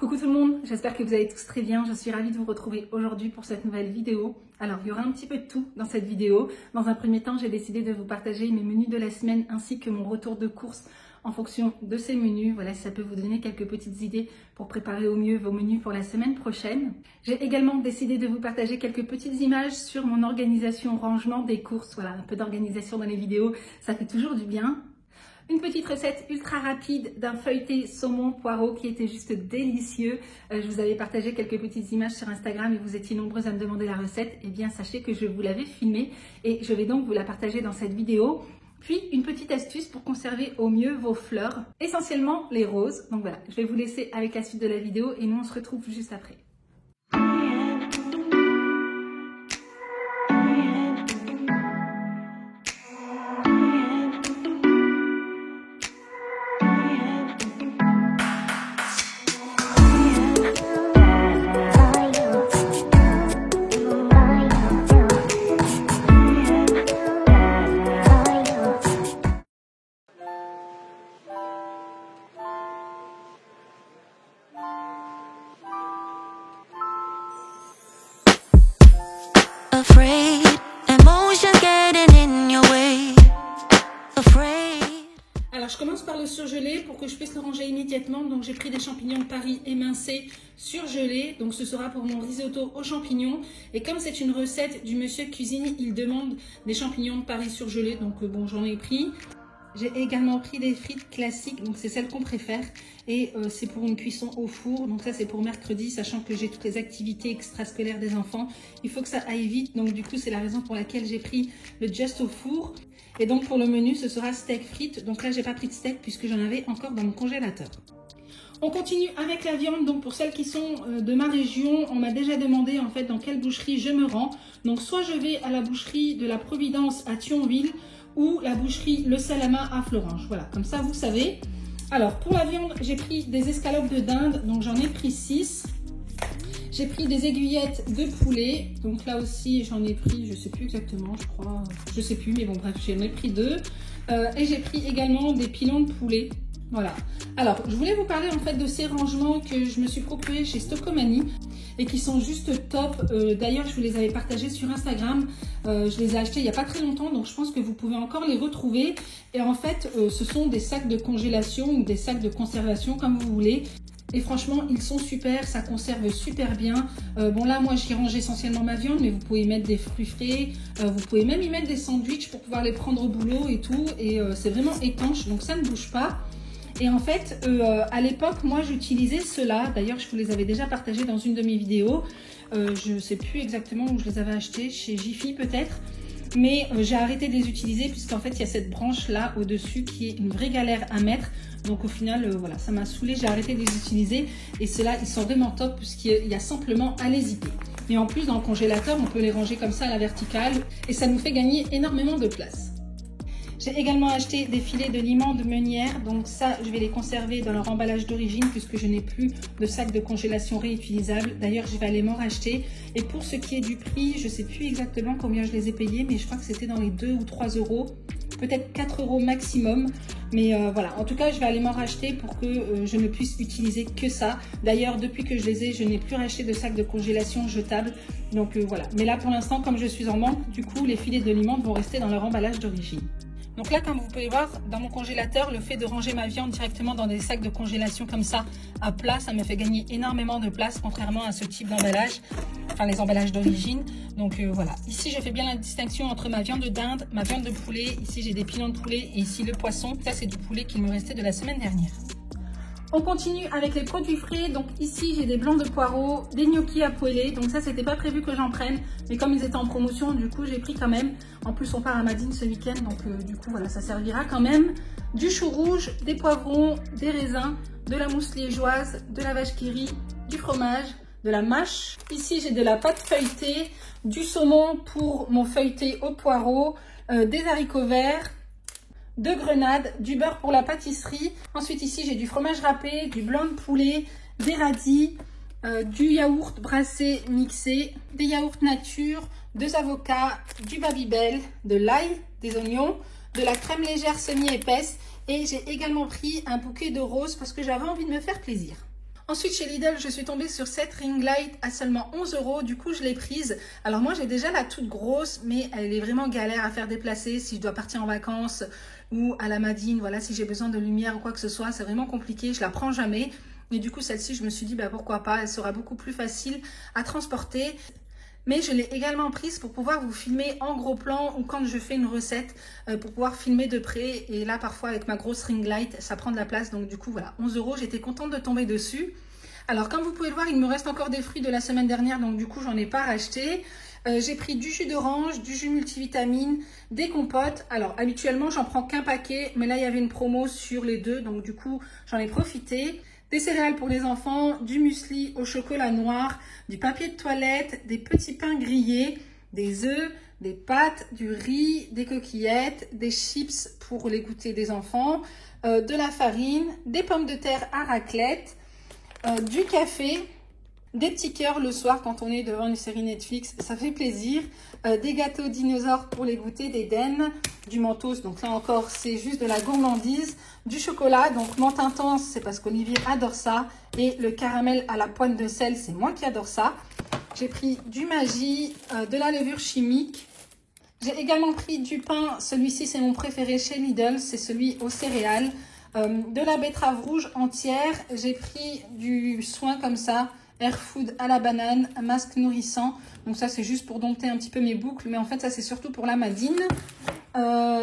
Coucou tout le monde, j'espère que vous allez tous très bien. Je suis ravie de vous retrouver aujourd'hui pour cette nouvelle vidéo. Alors, il y aura un petit peu de tout dans cette vidéo. Dans un premier temps, j'ai décidé de vous partager mes menus de la semaine ainsi que mon retour de course en fonction de ces menus. Voilà, si ça peut vous donner quelques petites idées pour préparer au mieux vos menus pour la semaine prochaine. J'ai également décidé de vous partager quelques petites images sur mon organisation rangement des courses. Voilà, un peu d'organisation dans les vidéos, ça fait toujours du bien. Une petite recette ultra rapide d'un feuilleté saumon poireau qui était juste délicieux. Je vous avais partagé quelques petites images sur Instagram et vous étiez nombreuses à me demander la recette. Eh bien, sachez que je vous l'avais filmée et je vais donc vous la partager dans cette vidéo. Puis, une petite astuce pour conserver au mieux vos fleurs, essentiellement les roses. Donc voilà, je vais vous laisser avec la suite de la vidéo et nous on se retrouve juste après. Alors je commence par le surgelé pour que je puisse le ranger immédiatement. Donc j'ai pris des champignons de Paris émincés surgelés. Donc ce sera pour mon risotto aux champignons. Et comme c'est une recette du monsieur cuisine, il demande des champignons de Paris surgelés. Donc bon, j'en ai pris. J'ai également pris des frites classiques, donc c'est celles qu'on préfère. Et c'est pour une cuisson au four. Donc ça c'est pour mercredi, sachant que j'ai toutes les activités extrascolaires des enfants. Il faut que ça aille vite. Donc du coup c'est la raison pour laquelle j'ai pris le Just au four. Et donc pour le menu ce sera steak frites. Donc là j'ai pas pris de steak puisque j'en avais encore dans mon congélateur. On continue avec la viande. Donc pour celles qui sont de ma région, on m'a déjà demandé en fait dans quelle boucherie je me rends. Donc soit je vais à la boucherie de la Providence à Thionville ou la boucherie Le Salama à Florange. Voilà, comme ça vous savez. Alors pour la viande, j'ai pris des escalopes de dinde, donc j'en ai pris 6. J'ai pris des aiguillettes de poulet, donc là aussi j'en ai pris, je sais plus exactement, je crois, je sais plus, mais bon bref, j'en ai pris 2. Et j'ai pris également des pilons de poulet. Voilà. Alors, je voulais vous parler en fait de ces rangements que je me suis procurés chez Stockomanie et qui sont juste top. D'ailleurs, je vous les avais partagés sur Instagram. Je les ai achetés il n'y a pas très longtemps, donc je pense que vous pouvez encore les retrouver. Et en fait, ce sont des sacs de congélation ou des sacs de conservation, comme vous voulez. Et franchement, ils sont super, ça conserve super bien. Bon là, moi, j'y range essentiellement ma viande, mais vous pouvez y mettre des fruits frais. Vous pouvez même y mettre des sandwichs pour pouvoir les prendre au boulot et tout. Et c'est vraiment étanche, donc ça ne bouge pas. Et en fait, à l'époque, moi, j'utilisais ceux-là. D'ailleurs, je vous les avais déjà partagés dans une de mes vidéos. Je ne sais plus exactement où je les avais achetés, chez Jiffy peut-être. Mais j'ai arrêté de les utiliser puisqu'en fait, il y a cette branche-là au-dessus qui est une vraie galère à mettre. Donc au final, voilà, ça m'a saoulée. J'ai arrêté de les utiliser. Et ceux-là, ils sont vraiment top puisqu'il y a simplement à les zipper. Et en plus, dans le congélateur, on peut les ranger comme ça à la verticale. Et ça nous fait gagner énormément de place. J'ai également acheté des filets de limon de meunière, donc ça je vais les conserver dans leur emballage d'origine puisque je n'ai plus de sac de congélation réutilisable. D'ailleurs je vais aller m'en racheter. Et pour ce qui est du prix, je ne sais plus exactement combien je les ai payés, mais je crois que c'était dans les 2 ou 3 euros, peut-être 4 euros maximum. Mais voilà, en tout cas je vais aller m'en racheter pour que je ne puisse utiliser que ça. D'ailleurs depuis que je les ai, je n'ai plus racheté de sac de congélation jetable. Donc voilà, mais là pour l'instant comme je suis en manque, du coup les filets de limon vont rester dans leur emballage d'origine. Donc là, comme vous pouvez voir, dans mon congélateur, le fait de ranger ma viande directement dans des sacs de congélation comme ça, à plat, ça me fait gagner énormément de place, contrairement à ce type d'emballage, enfin les emballages d'origine. Donc voilà, ici je fais bien la distinction entre ma viande de dinde, ma viande de poulet, ici j'ai des pilons de poulet et ici le poisson. Ça c'est du poulet qui me restait de la semaine dernière. On continue avec les produits frais. Donc ici j'ai des blancs de poireaux, des gnocchis à poêler. Donc ça c'était pas prévu que j'en prenne, mais comme ils étaient en promotion, du coup j'ai pris quand même. En plus on part à Madine ce week-end, donc du coup voilà, ça servira quand même. Du chou rouge, des poivrons, des raisins, de la mousse liégeoise, de la vache qui rit, du fromage, de la mâche. Ici j'ai de la pâte feuilletée, du saumon pour mon feuilleté au poireau, des haricots verts, de grenades, du beurre pour la pâtisserie. Ensuite ici j'ai du fromage râpé, du blanc de poulet, des radis, du yaourt brassé mixé, des yaourts nature, 2 avocats, du Babybel, de l'ail, des oignons, de la crème légère semi-épaisse et j'ai également pris un bouquet de roses parce que j'avais envie de me faire plaisir. Ensuite, chez Lidl, je suis tombée sur cette ring light à seulement 11 €. Du coup, je l'ai prise. Alors moi, j'ai déjà la toute grosse, mais elle est vraiment galère à faire déplacer si je dois partir en vacances ou à la Madine. Voilà, si j'ai besoin de lumière ou quoi que ce soit, c'est vraiment compliqué. Je la prends jamais. Et du coup, celle-ci, je me suis dit, bah, pourquoi pas, elle sera beaucoup plus facile à transporter. Mais je l'ai également prise pour pouvoir vous filmer en gros plan ou quand je fais une recette, pour pouvoir filmer de près. Et là, parfois, avec ma grosse ring light, ça prend de la place. Donc du coup, voilà, 11 €, j'étais contente de tomber dessus. Alors, comme vous pouvez le voir, il me reste encore des fruits de la semaine dernière. Donc du coup, j'en ai pas racheté. J'ai pris du jus d'orange, du jus multivitamine, des compotes. Alors, habituellement, j'en prends qu'un paquet. Mais là, il y avait une promo sur les deux. Donc du coup, j'en ai profité. Des céréales pour les enfants, du muesli au chocolat noir, du papier de toilette, des petits pains grillés, des œufs, des pâtes, du riz, des coquillettes, des chips pour les goûters des enfants, de la farine, des pommes de terre à raclette, du café, des petits cœurs le soir quand on est devant une série Netflix, ça fait plaisir, des gâteaux dinosaures pour les goûter, des dennes, du mentos, donc là encore c'est juste de la gourmandise, du chocolat, donc menthe intense, c'est parce qu'Olivier adore ça, et le caramel à la pointe de sel, c'est moi qui adore ça. J'ai pris du Maggi, de la levure chimique. J'ai également pris du pain, celui-ci c'est mon préféré chez Lidl, c'est celui aux céréales. De la betterave rouge entière, j'ai pris du soin comme ça, Air Food à la banane, un masque nourrissant. Donc ça c'est juste pour dompter un petit peu mes boucles, mais en fait ça c'est surtout pour la Madine.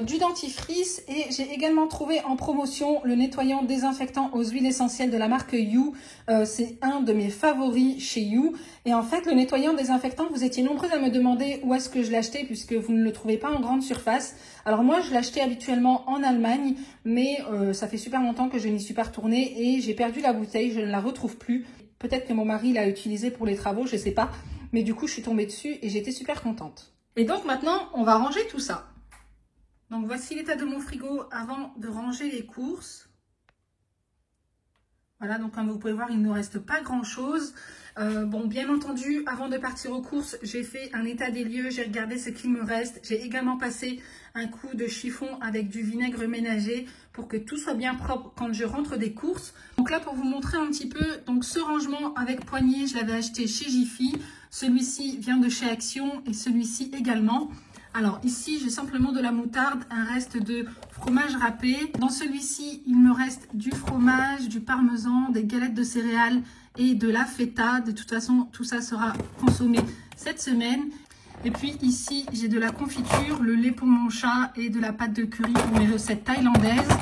Du dentifrice et j'ai également trouvé en promotion le nettoyant désinfectant aux huiles essentielles de la marque You. C'est un de mes favoris chez You. Et en fait, le nettoyant désinfectant, vous étiez nombreux à me demander où est-ce que je l'achetais puisque vous ne le trouvez pas en grande surface. Alors moi, je l'achetais habituellement en Allemagne, mais ça fait super longtemps que je n'y suis pas retournée et j'ai perdu la bouteille, je ne la retrouve plus. Peut-être que mon mari l'a utilisée pour les travaux, je sais pas. Mais du coup, je suis tombée dessus et j'étais super contente. Et donc maintenant, on va ranger tout ça. Donc voici l'état de mon frigo avant de ranger les courses. Voilà, donc comme vous pouvez voir, il ne nous reste pas grand chose. Bon, bien entendu, avant de partir aux courses, j'ai fait un état des lieux, j'ai regardé ce qu'il me reste. J'ai également passé un coup de chiffon avec du vinaigre ménager pour que tout soit bien propre quand je rentre des courses. Donc là, pour vous montrer un petit peu, donc ce rangement avec poignée, je l'avais acheté chez Jiffy. Celui-ci vient de chez Action et celui-ci également. Alors ici, j'ai simplement de la moutarde, un reste de fromage râpé. Dans celui-ci, il me reste du fromage, du parmesan, des galettes de céréales et de la feta. De toute façon, tout ça sera consommé cette semaine. Et puis ici, j'ai de la confiture, le lait pour mon chat et de la pâte de curry pour mes recettes thaïlandaises.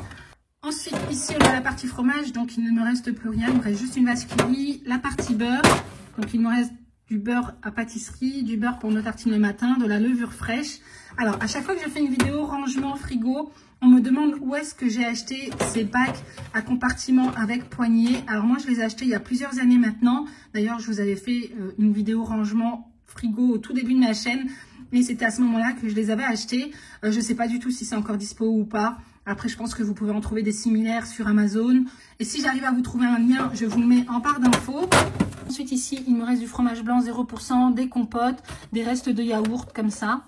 Ensuite, ici, on a la partie fromage, donc il ne me reste plus rien. Il me reste juste une vache qui rit, la partie beurre. Donc il me reste du beurre à pâtisserie, du beurre pour nos tartines le matin, de la levure fraîche. Alors, à chaque fois que je fais une vidéo rangement frigo, on me demande où est-ce que j'ai acheté ces bacs à compartiments avec poignée. Alors moi, je les ai achetés il y a plusieurs années maintenant. D'ailleurs, je vous avais fait une vidéo rangement frigo au tout début de ma chaîne. Et c'était à ce moment-là que je les avais achetés. Je ne sais pas du tout si c'est encore dispo ou pas. Après, je pense que vous pouvez en trouver des similaires sur Amazon. Et si j'arrive à vous trouver un lien, je vous le mets en barre d'infos. Ensuite, ici, il me reste du fromage blanc 0%, des compotes, des restes de yaourt comme ça.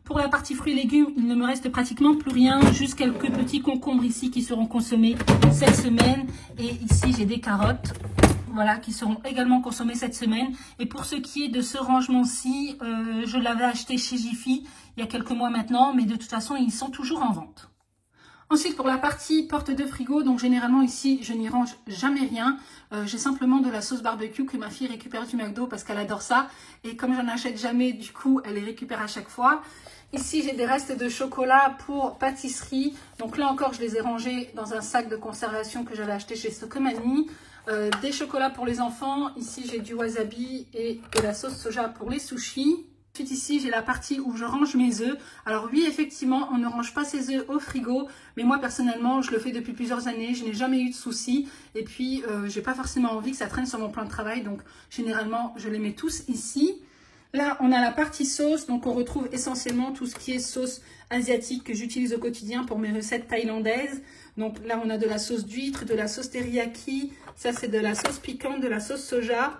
Pour la partie fruits et légumes, il ne me reste pratiquement plus rien. Juste quelques petits concombres ici qui seront consommés cette semaine. Et ici, j'ai des carottes. Voilà, qui seront également consommées cette semaine. Et pour ce qui est de ce rangement-ci, je l'avais acheté chez Jiffy il y a quelques mois maintenant, mais de toute façon, ils sont toujours en vente. Ensuite, pour la partie porte de frigo, donc généralement ici, je n'y range jamais rien. J'ai simplement de la sauce barbecue que ma fille récupère du McDo parce qu'elle adore ça. Et comme j'en achète jamais, du coup, elle les récupère à chaque fois. Ici, j'ai des restes de chocolat pour pâtisserie. Donc là encore, je les ai rangés dans un sac de conservation que j'avais acheté chez Socomani. Des chocolats pour les enfants. Ici, j'ai du wasabi et de la sauce soja pour les sushis. Ensuite, ici, j'ai la partie où je range mes œufs. Alors oui, effectivement, on ne range pas ses œufs au frigo. Mais moi, personnellement, je le fais depuis plusieurs années. Je n'ai jamais eu de soucis. Et puis, j'ai pas forcément envie que ça traîne sur mon plan de travail. Donc, généralement, je les mets tous ici. Là, on a la partie sauce. Donc, on retrouve essentiellement tout ce qui est sauce asiatique que j'utilise au quotidien pour mes recettes thaïlandaises. Donc là, on a de la sauce d'huître, de la sauce teriyaki. Ça, c'est de la sauce piquante, de la sauce soja.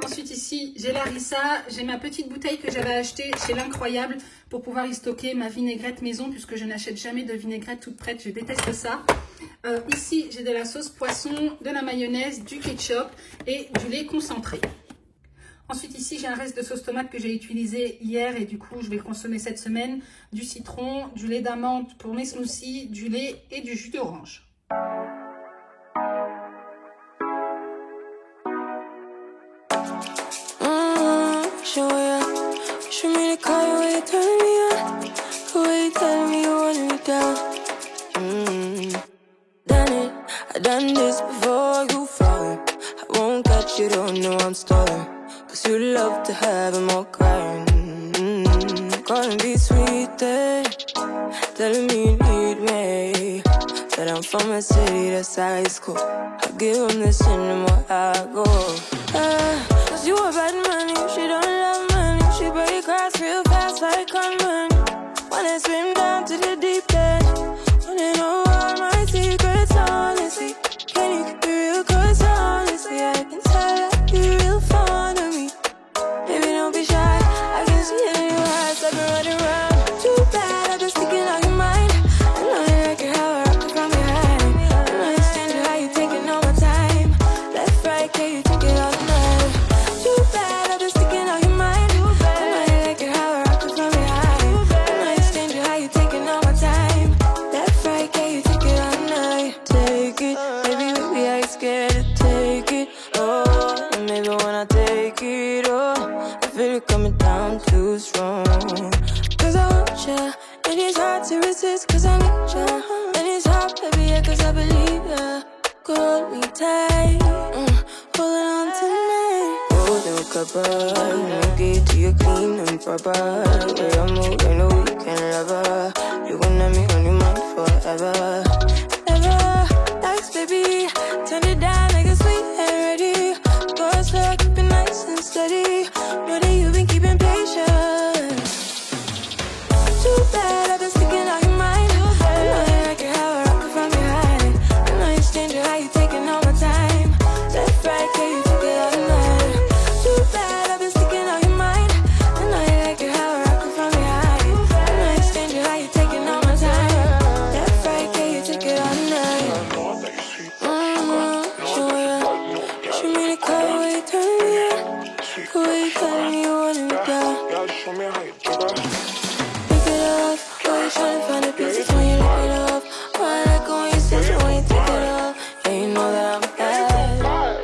Ensuite, ici, j'ai la harissa. J'ai ma petite bouteille que j'avais achetée chez l'Incroyable pour pouvoir y stocker ma vinaigrette maison puisque je n'achète jamais de vinaigrette toute prête. Je déteste ça. Ici, j'ai de la sauce poisson, de la mayonnaise, du ketchup et du lait concentré. Ensuite, ici, j'ai un reste de sauce tomate que j'ai utilisé hier et du coup, je vais le consommer cette semaine. Du citron, du lait d'amande pour mes smoothies, du lait et du jus d'orange. Done this before you fall. I won't catch you, don't know I'm stalling. Cause you love to have them all crying. Calling me sweet, telling me you need me. But I'm from a city that's high school. I give them this anymore, I go. Cause you a bad money, she don't love money. She break across real fast like conman. Wanna swim down to the deep end. Wanna know all my secrets, honestly. Can you keep it real? Cause honestly, I can tell that you're real fond of me. Baby, don't be shy, I can see it in your eyes. I've been running around. Too bad, I've been sticking on your mind. I know you like it how I rock it from behind. I don't understand you, how you taking all my time. Left, right, can you take it all night? Too bad, I've been sticking on your mind. I know you like it how I rock it from behind. I don't understand you, how you taking all my time. Left, right, can you take it all night? Take it, baby, I ain't scared to take it. Oh, and maybe when I take it, oh, I feel it coming down too strong. Cause I want ya, and it's hard to resist cause I need ya. And it's hard, baby, yeah, cause I believe ya. Hold me tight, holding on tonight. Golden cupboard, no get to you clean and proper. Way I move, I know you can love her. You gon' have me on your mind forever. Ever, thanks, baby, turn it down like a sweet and ready. Go slow, keep it nice and steady. Know that you've been keeping patience. Too bad, I've been sticking on your mind. I know you like it how I rock it from behind. I know you stand you, how you taking all my time. Left, right, can you take it all night? Too bad, I've been sticking on your mind. I know you like it how I rock it from behind. I know you stand you, how you taking all my time. Left, right, can you take it all night? Show me the color where you turn me on. The way you tell me you want me down. Show me how you do that. Pick it up, why you tryna find the pieces when you lick it up? Why I like it when you switch it when you take it up? And you know that I'm bad.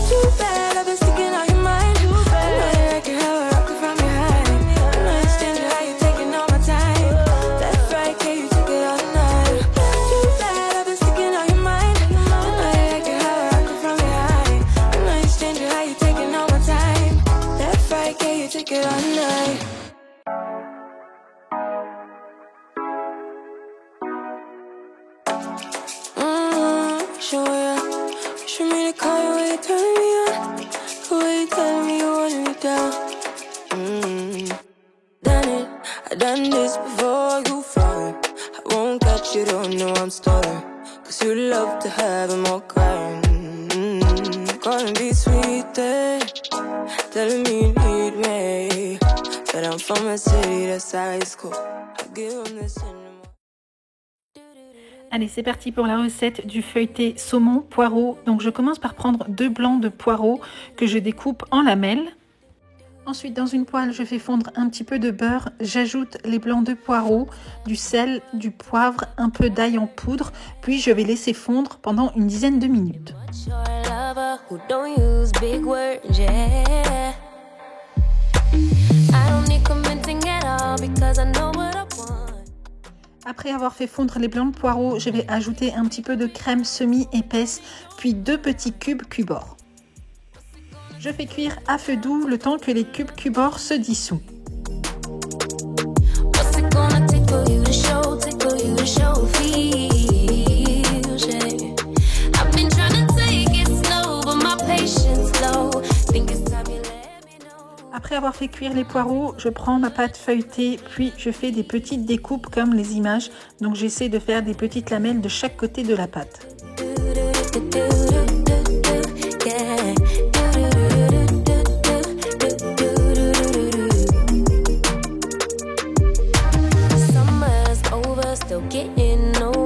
Too bad, I've been sticking on your mind. I know you like it how I rock it from behind. I know you stand it, how you taking all my time. Left, right, can you take it all night? Too bad, I've been sticking on your mind. I know you like it how I rock it from behind. I know you stand it, how you taking all my time. Left, right, can you take it all night? Show me the color where you turn me on. The way you tell me you want me down. Done it, I done this before you fall. I won't catch you, don't know I'm stalling. Cause you love to have them all crying. Calling me sweet, telling me you need me. But I'm from a city that's high school. I give them this anymore. Allez, c'est parti pour la recette du feuilleté saumon poireau. Donc je commence par prendre 2 blancs de poireaux que je découpe en lamelles. Ensuite, dans une poêle, je fais fondre un petit peu de beurre. J'ajoute les blancs de poireaux, du sel, du poivre, un peu d'ail en poudre. Puis je vais laisser fondre pendant une dizaine de minutes. Après avoir fait fondre les blancs de poireaux, je vais ajouter un petit peu de crème semi-épaisse, puis 2 petits cubes Cubor. Je fais cuire à feu doux le temps que les cubes Cubor se dissouent. Après avoir fait cuire les poireaux, je prends ma pâte feuilletée, puis je fais des petites découpes comme les images. Donc j'essaie de faire des petites lamelles de chaque côté de la pâte. Summer's over, still getting over.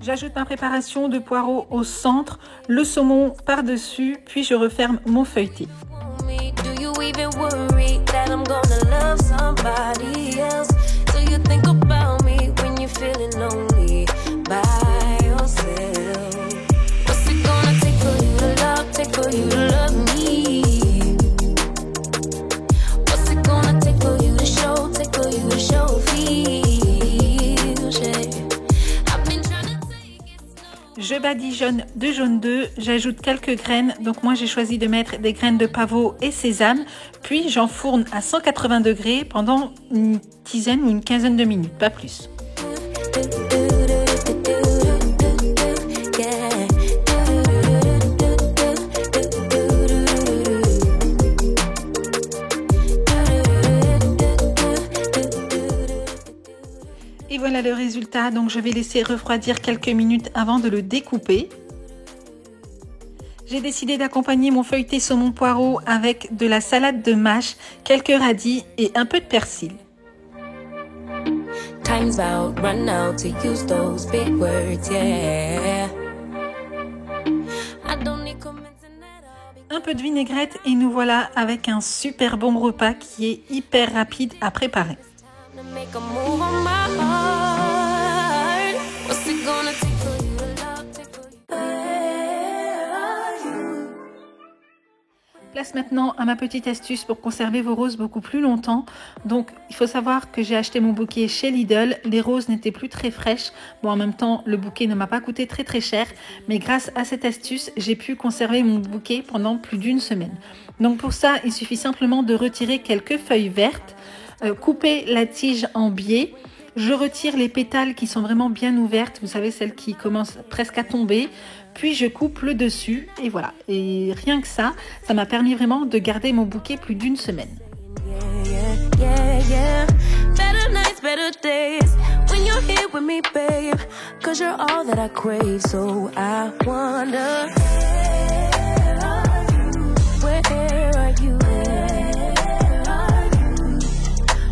J'ajoute ma préparation de poireaux au centre, le saumon par-dessus, puis je referme mon feuilleté. Je badigeonne de jaune d'œuf, j'ajoute quelques graines, donc moi j'ai choisi de mettre des graines de pavot et sésame, puis j'enfourne à 180 degrés pendant une dizaine ou une quinzaine de minutes, pas plus. Et voilà le résultat, donc je vais laisser refroidir quelques minutes avant de le découper. J'ai décidé d'accompagner mon feuilleté saumon poireau avec de la salade de mâche, quelques radis et un peu de persil. Un peu de vinaigrette et nous voilà avec un super bon repas qui est hyper rapide à préparer. Place maintenant à ma petite astuce pour conserver vos roses beaucoup plus longtemps. Donc il faut savoir que j'ai acheté mon bouquet chez Lidl. Les roses n'étaient plus très fraîches. Bon, en même temps le bouquet ne m'a pas coûté très cher. Mais grâce à cette astuce, j'ai pu conserver mon bouquet pendant plus d'une semaine. Donc pour ça, il suffit simplement de retirer quelques feuilles vertes. Couper la tige en biais. Je retire les pétales qui sont vraiment bien ouvertes, vous savez, celles qui commencent presque à tomber. Puis je coupe le dessus et voilà. Et rien que ça m'a permis vraiment de garder mon bouquet plus d'une semaine.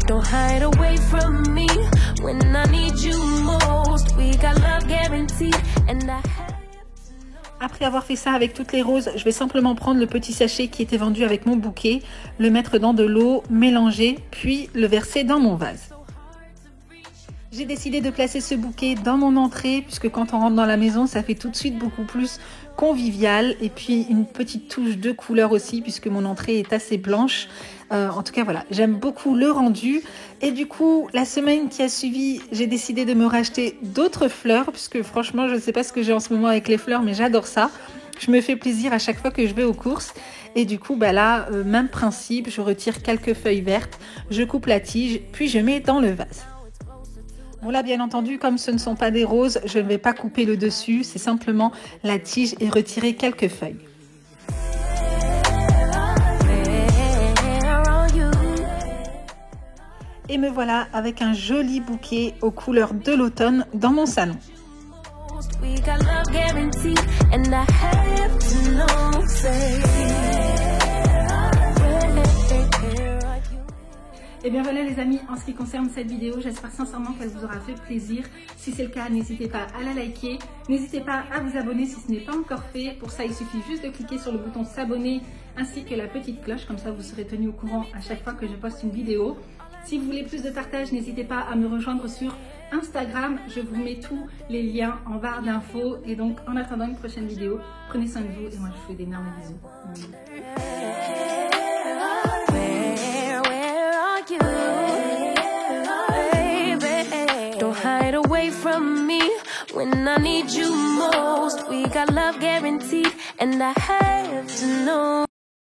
Don't hide away from me when I need you most. We got love guaranteed and I have... Après avoir fait ça avec toutes les roses, je vais simplement prendre le petit sachet qui était vendu avec mon bouquet, le mettre dans de l'eau, mélanger, puis le verser dans mon vase. J'ai décidé de placer ce bouquet dans mon entrée, puisque quand on rentre dans la maison, ça fait tout de suite beaucoup plus convivial. Et puis une petite touche de couleur aussi, puisque mon entrée est assez blanche. En tout cas, voilà, j'aime beaucoup le rendu. Et du coup, la semaine qui a suivi, j'ai décidé de me racheter d'autres fleurs, puisque franchement, je ne sais pas ce que j'ai en ce moment avec les fleurs, mais j'adore ça. Je me fais plaisir à chaque fois que je vais aux courses. Et du coup, bah là, même principe, je retire quelques feuilles vertes, je coupe la tige, puis je mets dans le vase. Bon là, bien entendu, comme ce ne sont pas des roses, je ne vais pas couper le dessus, c'est simplement la tige et retirer quelques feuilles. Et me voilà avec un joli bouquet aux couleurs de l'automne dans mon salon. Et bien voilà les amis, en ce qui concerne cette vidéo, j'espère sincèrement qu'elle vous aura fait plaisir. Si c'est le cas, n'hésitez pas à la liker, n'hésitez pas à vous abonner si ce n'est pas encore fait. Pour ça, il suffit juste de cliquer sur le bouton s'abonner ainsi que la petite cloche, comme ça vous serez tenu au courant à chaque fois que je poste une vidéo. Si vous voulez plus de partage, n'hésitez pas à me rejoindre sur Instagram. Je vous mets tous les liens en barre d'infos. Et donc, en attendant une prochaine vidéo, prenez soin de vous et moi je vous fais d'énormes bisous. Don't hide away from me when I need you most. We got love guaranteed and I have to know.